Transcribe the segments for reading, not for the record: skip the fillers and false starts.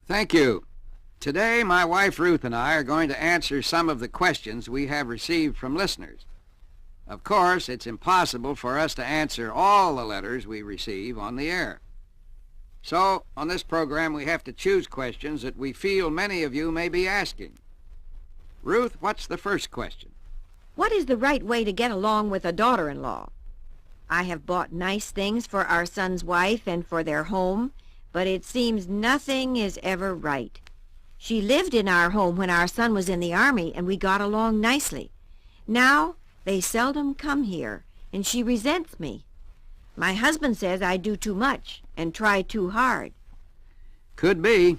Thank you. Today, my wife Ruth and I are going to answer some of the questions we have received from listeners. Of course, it's impossible for us to answer all the letters we receive on the air. So, on this program, we have to choose questions that we feel many of you may be asking. Ruth, what's the first question? What is the right way to get along with a daughter-in-law? I have bought nice things for our son's wife and for their home, but it seems nothing is ever right. She lived in our home when our son was in the Army, and we got along nicely. Now, they seldom come here, and she resents me. My husband says I do too much and try too hard. Could be.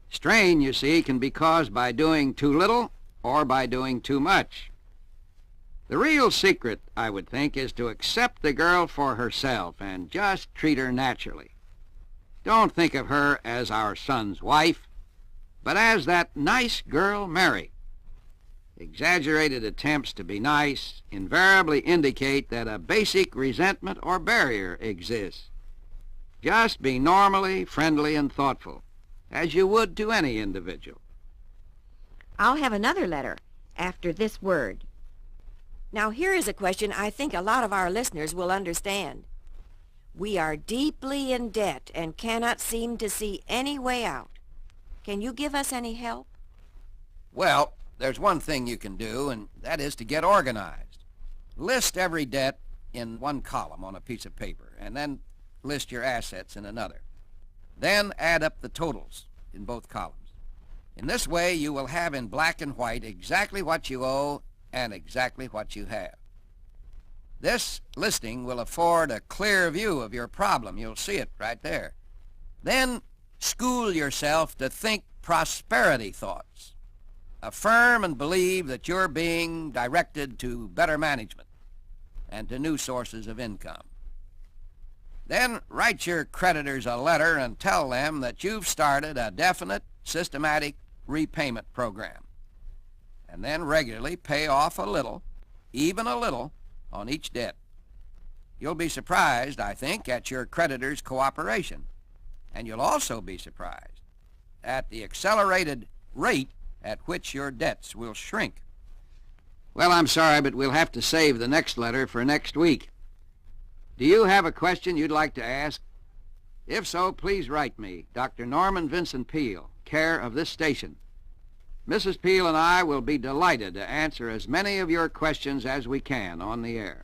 Strain, you see, can be caused by doing too little or by doing too much. The real secret, I would think, is to accept the girl for herself and just treat her naturally. Don't think of her as our son's wife, but as that nice girl Mary. Exaggerated attempts to be nice invariably indicate that a basic resentment or barrier exists. Just be normally friendly and thoughtful, as you would to any individual. I'll have another letter after this word. Now here is a question I think a lot of our listeners will understand. We are deeply in debt and cannot seem to see any way out. Can you give us any help? Well, there's one thing you can do, and that is to get organized. List every debt in one column on a piece of paper, and then list your assets in another. Then add up the totals in both columns. In this way, you will have in black and white exactly what you owe and exactly what you have. This listing will afford a clear view of your problem. You'll see it right there. Then school yourself to think prosperity thoughts. Affirm and believe that you're being directed to better management and to new sources of income. Then write your creditors a letter and tell them that you've started a definite, systematic repayment program. And then regularly pay off a little, even a little, on each debt. You'll be surprised, I think, at your creditors' cooperation. And you'll also be surprised at the accelerated rate at which your debts will shrink. Well, I'm sorry, but we'll have to save the next letter for next week. Do you have a question you'd like to ask? If so, please write me, Dr. Norman Vincent Peale, care of this station. Mrs. Peale and I will be delighted to answer as many of your questions as we can on the air.